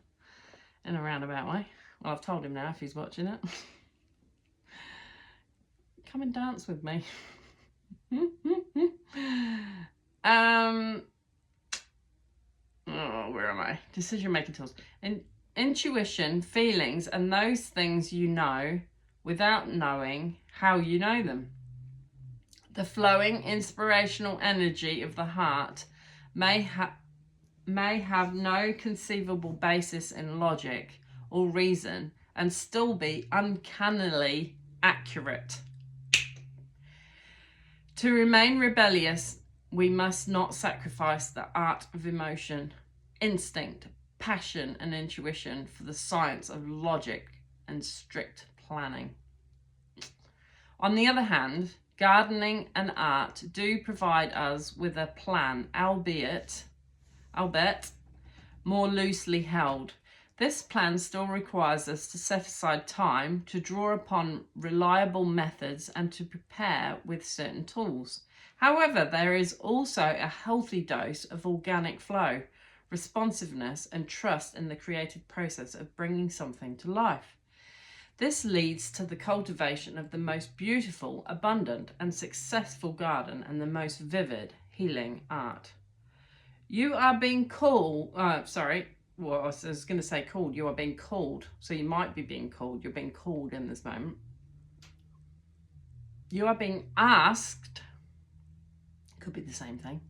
in a roundabout way. Well, I've told him now if he's watching it. Come and dance with me. Where am I? Decision-making tools. Intuition, feelings, and those things you know without knowing how you know them. The flowing, inspirational energy of the heart may have no conceivable basis in logic or reason and still be uncannily accurate. To remain rebellious, we must not sacrifice the art of emotion, instinct, passion, and intuition for the science of logic and strict planning. On the other hand, gardening and art do provide us with a plan, albeit more loosely held. This plan still requires us to set aside time to draw upon reliable methods and to prepare with certain tools. However, there is also a healthy dose of organic flow, responsiveness, and trust in the creative process of bringing something to life. This leads to the cultivation of the most beautiful, abundant, and successful garden and the most vivid, healing art. You are being called, I was going to say called. You are being called. So you might be being called. You're being called in this moment. You are being asked, could be the same thing.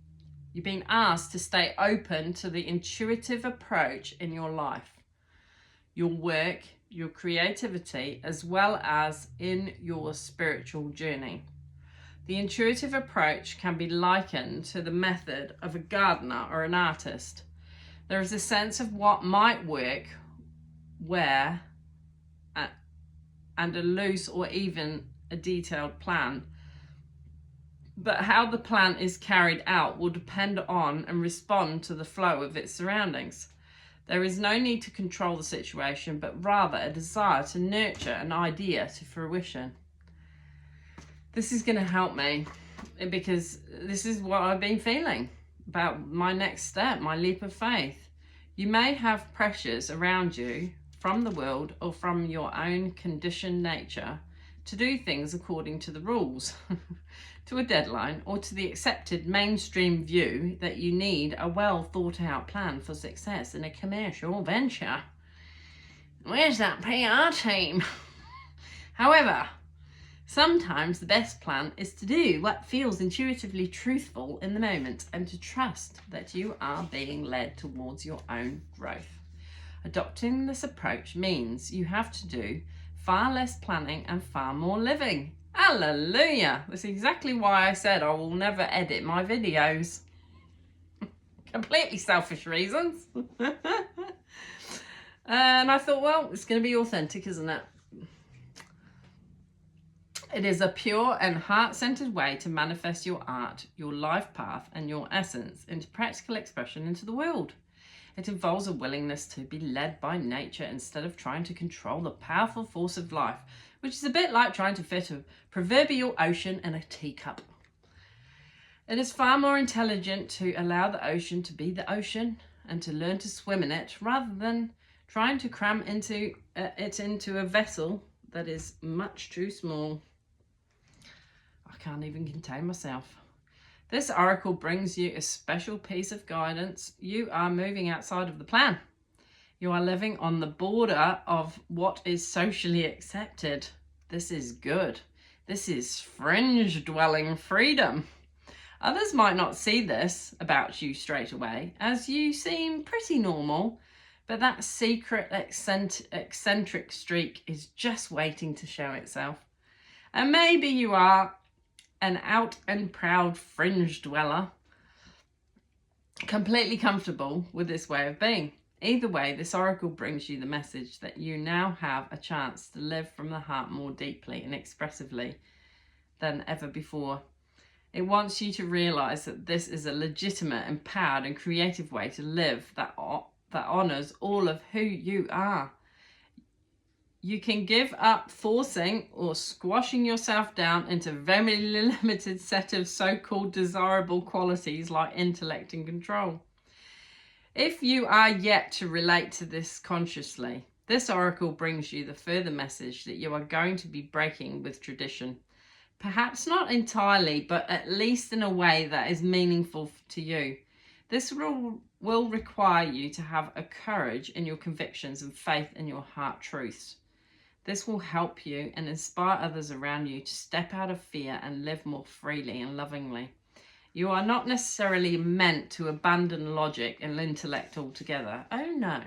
You're being asked to stay open to the intuitive approach in your life, your work, your creativity, as well as in your spiritual journey. The intuitive approach can be likened to the method of a gardener or an artist. There is a sense of what might work, where, and a loose or even a detailed plan. But how the plan is carried out will depend on and respond to the flow of its surroundings. There is no need to control the situation, but rather a desire to nurture an idea to fruition. This is going to help me because this is what I've been feeling about my next step, my leap of faith. You may have pressures around you from the world or from your own conditioned nature to do things according to the rules, to a deadline, or to the accepted mainstream view that you need a well thought out plan for success in a commercial venture. Where's that PR team? However, sometimes the best plan is to do what feels intuitively truthful in the moment and to trust that you are being led towards your own growth. Adopting this approach means you have to do far less planning and far more living. Hallelujah! That's exactly why I said I will never edit my videos. Completely selfish reasons. And I thought, well, it's going to be authentic, isn't it? It is a pure and heart-centered way to manifest your art, your life path, and your essence into practical expression into the world. It involves a willingness to be led by nature instead of trying to control the powerful force of life, which is a bit like trying to fit a proverbial ocean in a teacup. It is far more intelligent to allow the ocean to be the ocean and to learn to swim in it rather than trying to cram it into a vessel that is much too small. I can't even contain myself. This oracle brings you a special piece of guidance. You are moving outside of the plan. You are living on the border of what is socially accepted. This is good. This is fringe dwelling freedom. Others might not see this about you straight away, as you seem pretty normal, but that secret eccentric streak is just waiting to show itself. And maybe you are an out and proud fringe dweller, completely comfortable with this way of being. Either way, this oracle brings you the message that you now have a chance to live from the heart more deeply and expressively than ever before. It wants you to realize that this is a legitimate, empowered and creative way to live that honors all of who you are. You can give up forcing or squashing yourself down into a very limited set of so-called desirable qualities like intellect and control. If you are yet to relate to this consciously, this oracle brings you the further message that you are going to be breaking with tradition. Perhaps not entirely, but at least in a way that is meaningful to you. This will require you to have a courage in your convictions and faith in your heart truths. This will help you and inspire others around you to step out of fear and live more freely and lovingly. You are not necessarily meant to abandon logic and intellect altogether. Oh no.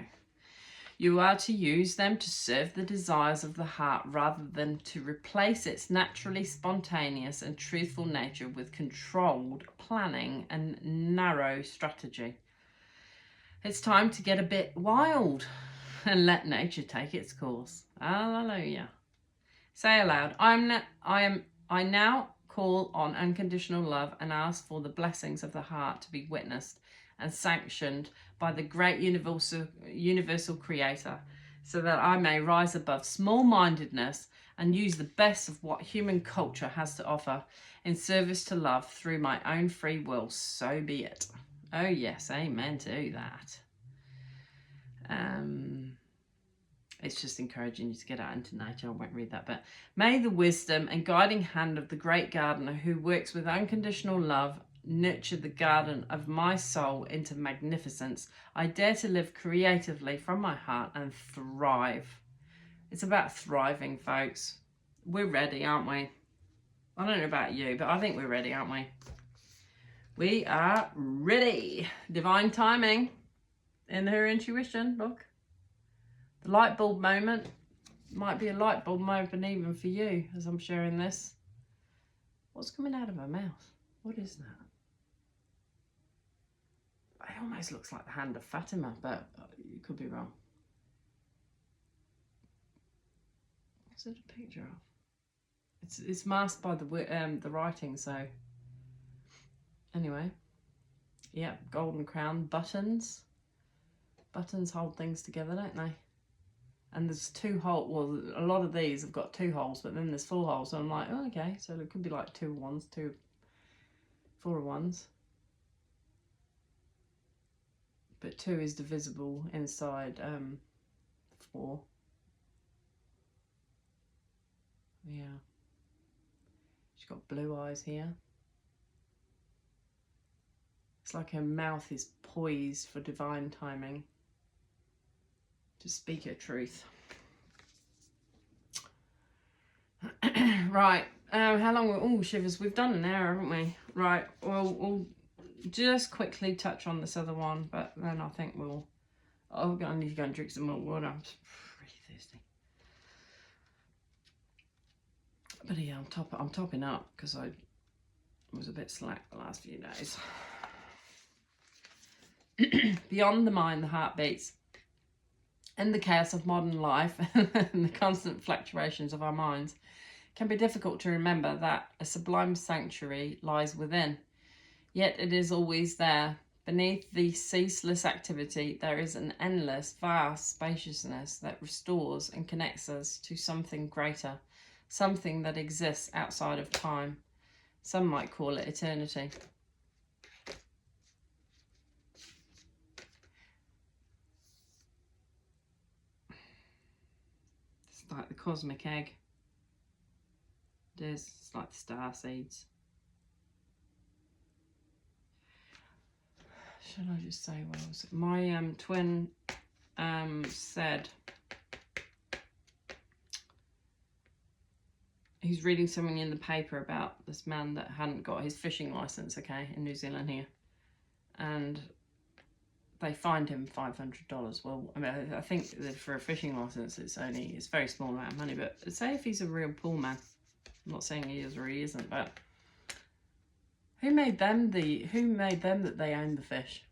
You are to use them to serve the desires of the heart rather than to replace its naturally spontaneous and truthful nature with controlled planning and narrow strategy. It's time to get a bit wild and let nature take its course. Hallelujah. Say aloud, I now call on unconditional love and ask for the blessings of the heart to be witnessed and sanctioned by the great universal creator, so that I may rise above small-mindedness and use the best of what human culture has to offer in service to love through my own free will. So be it. Oh yes, amen to that. It's just encouraging you to get out into nature. I won't read that, but may the wisdom and guiding hand of the great gardener who works with unconditional love nurture the garden of my soul into magnificence. I dare to live creatively from my heart and thrive. It's about thriving, folks. We're ready, aren't we? I don't know about you, but I think we're ready, aren't we? We are ready. Divine timing in her intuition. Look. The light bulb moment might be a light bulb moment even for you as I'm sharing this. What's coming out of her mouth? What is that? It almost looks like the hand of Fatima, but you could be wrong. What's it a picture of? It's masked by the writing, so anyway. Yeah, golden crown, buttons. Buttons hold things together, don't they? And there's 2 holes. Well, a lot of these have got 2 holes, but then there's 4 holes. So I'm like, oh, okay. So it could be like 2 of ones, 4 of ones. But 2 is divisible inside 4. Yeah. She's got blue eyes here. It's like her mouth is poised for divine timing to speak her truth. Right. How long? Oh, shivers. We've done an hour, haven't we? Right. Well, we'll just quickly touch on this other one, but then I think we'll... Oh, I need to go and drink some more water. I'm really thirsty. But yeah, I'm topping up because I was a bit slack the last few days. Beyond the mind, the heart beats. In the chaos of modern life and the constant fluctuations of our minds, it can be difficult to remember that a sublime sanctuary lies within. Yet it is always there. Beneath the ceaseless activity, there is an endless, vast spaciousness that restores and connects us to something greater, something that exists outside of time. Some might call it eternity. It's like the cosmic egg. It is. It's like the star seeds. Should I just say what was it? My twin said he's reading something in the paper about this man that hadn't got his fishing license, okay, in New Zealand here, and they fined him $500. Well, I mean, I think that for a fishing license, it's a very small amount of money. But say if he's a real poor man, I'm not saying he is or he isn't, but who made them that they own the fish?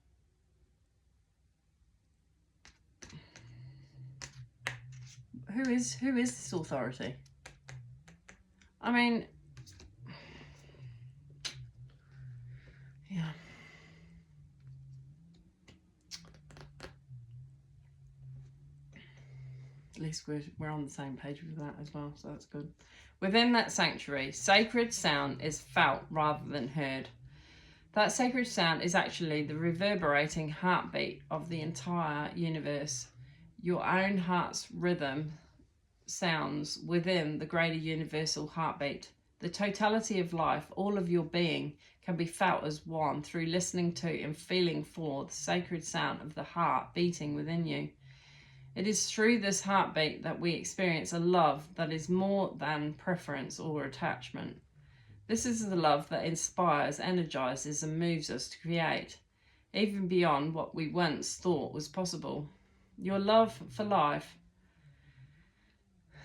Who is this authority? I mean, yeah. At least we're on the same page with that as well, so that's good. Within that sanctuary, sacred sound is felt rather than heard. That sacred sound is actually the reverberating heartbeat of the entire universe. Your own heart's rhythm sounds within the greater universal heartbeat. The totality of life, all of your being, can be felt as one through listening to and feeling for the sacred sound of the heart beating within you. It is through this heartbeat that we experience a love that is more than preference or attachment. This is the love that inspires, energizes, and moves us to create, even beyond what we once thought was possible. Your love for life,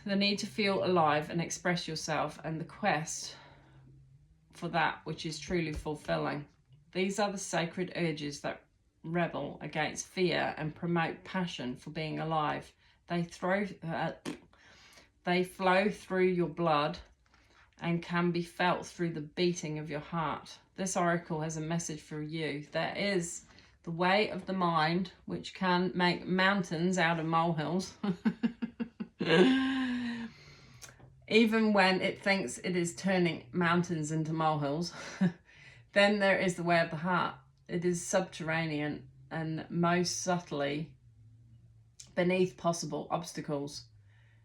the need to feel alive and express yourself, and the quest for that which is truly fulfilling. These are the sacred urges that rebel against fear and promote passion for being alive. They flow through your blood and can be felt through the beating of your heart. This oracle has a message for you. There is the way of the mind, which can make mountains out of molehills. Even when it thinks it is turning mountains into molehills. Then there is the way of the heart. It is subterranean and most subtly beneath possible obstacles,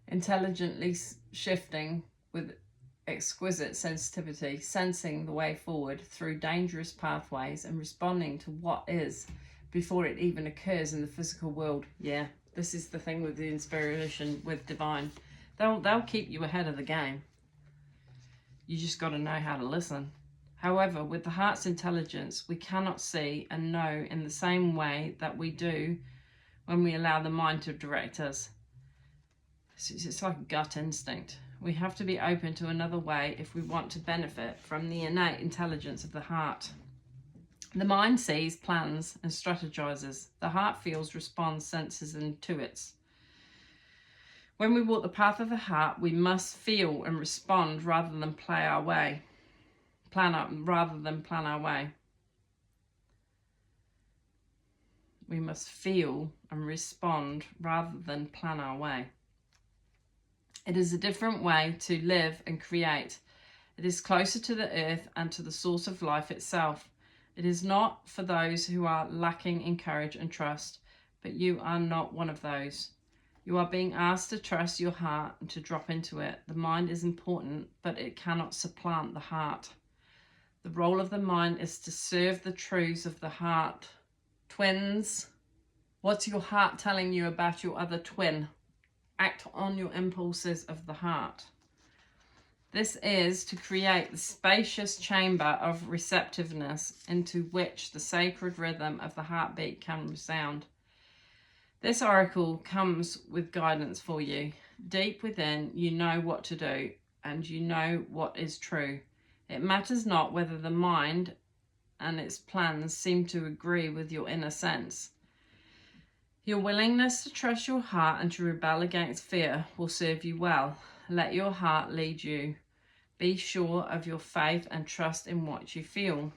intelligently shifting with exquisite sensitivity, sensing the way forward through dangerous pathways and responding to what is before it even occurs in the physical world. Yeah, this is the thing with the inspiration with divine. They'll keep you ahead of the game. You just got to know how to listen. However, with the heart's intelligence, we cannot see and know in the same way that we do when we allow the mind to direct us. It's like a gut instinct. We have to be open to another way if we want to benefit from the innate intelligence of the heart. The mind sees, plans, and strategizes. The heart feels, responds, senses, and intuits. When we walk the path of the heart, we must feel and respond rather than plan our way. We must feel and respond rather than plan our way. It is a different way to live and create. It is closer to the earth and to the source of life itself. It is not for those who are lacking in courage and trust, but you are not one of those. You are being asked to trust your heart and to drop into it. The mind is important, but it cannot supplant the heart. The role of the mind is to serve the truths of the heart. Twins, what's your heart telling you about your other twin? Act on your impulses of the heart. This is to create the spacious chamber of receptiveness into which the sacred rhythm of the heartbeat can resound. This oracle comes with guidance for you. Deep within, you know what to do, and you know what is true. It matters not whether the mind and its plans seem to agree with your inner sense. Your willingness to trust your heart and to rebel against fear will serve you well. Let your heart lead you. Be sure of your faith and trust in what you feel.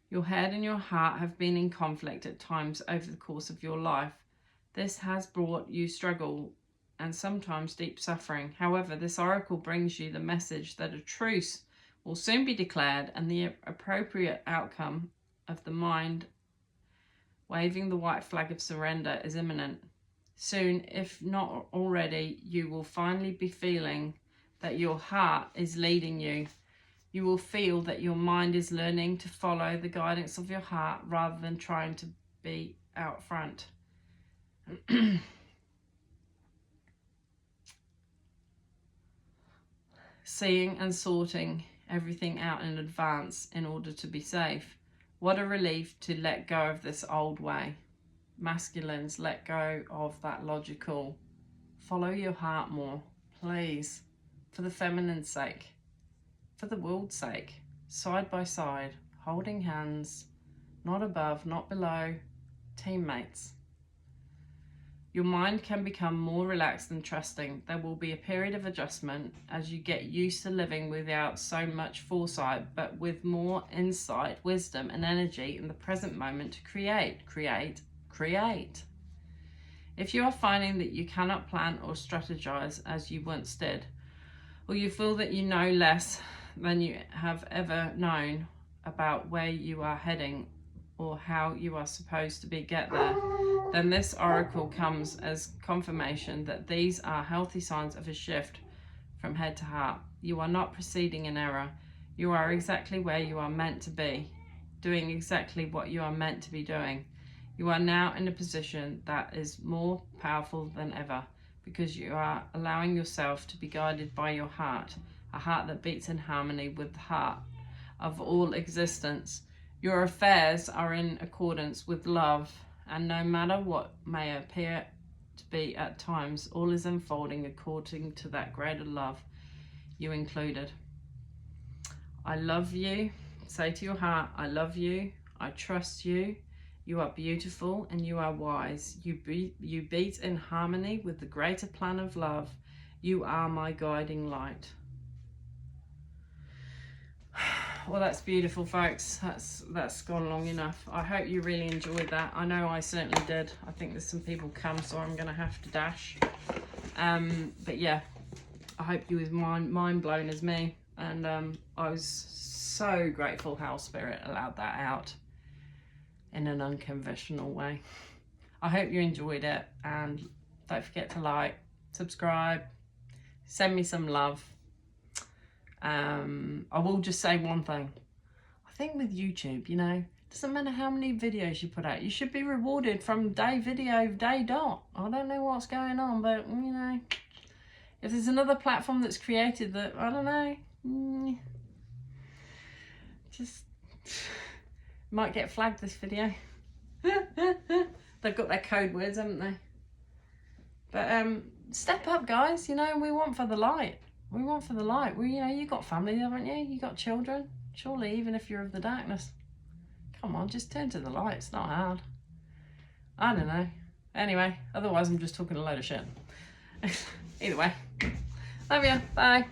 Your head and your heart have been in conflict at times over the course of your life. This has brought you struggle and sometimes deep suffering. However, this oracle brings you the message that a truce will soon be declared and the appropriate outcome of the mind waving the white flag of surrender is imminent. Soon, if not already, you will finally be feeling that your heart is leading you. You will feel that your mind is learning to follow the guidance of your heart rather than trying to be out front. Seeing and sorting everything out in advance in order to be safe. What a relief to let go of this old way. Masculines, let go of that logical. Follow your heart more, please, for the feminine's sake, for the world's sake, side by side, holding hands, not above, not below, teammates. Your mind can become more relaxed and trusting. There will be a period of adjustment as you get used to living without so much foresight, but with more insight, wisdom, and energy in the present moment to create. If you are finding that you cannot plan or strategize as you once did, or you feel that you know less than you have ever known about where you are heading or how you are supposed to get there, then this oracle comes as confirmation that these are healthy signs of a shift from head to heart. You are not proceeding in error. You are exactly where you are meant to be, doing exactly what you are meant to be doing. You are now in a position that is more powerful than ever because you are allowing yourself to be guided by your heart, a heart that beats in harmony with the heart of all existence. Your affairs are in accordance with love, and no matter what may appear to be at times, all is unfolding according to that greater love, you included. I love you. Say to your heart, I love you. I trust you. You are beautiful and you are wise. You beat in harmony with the greater plan of love. You are my guiding light. Well, that's beautiful, folks. That's gone long enough. I hope you really enjoyed that. I know I certainly did. I think there's some people come, so I'm going to have to dash. But yeah, I hope you was mind blown as me. And I was so grateful how Spirit allowed that out in an unconventional way. I hope you enjoyed it. And don't forget to like, subscribe, send me some love. I will just say one thing. I think with YouTube, you know, doesn't matter how many videos you put out, you should be rewarded from day dot. I don't know what's going on, but you know, if there's another platform that's created that, I don't know, just might get flagged this video. They've got their code words, haven't they? But step up, guys. You know, we want for the light. We want for the light. Well, you know, you got family, haven't you? You got children. Surely, even if you're of the darkness, come on, just turn to the light. It's not hard. I don't know. Anyway, otherwise I'm just talking a load of shit. Either way, love you. Bye.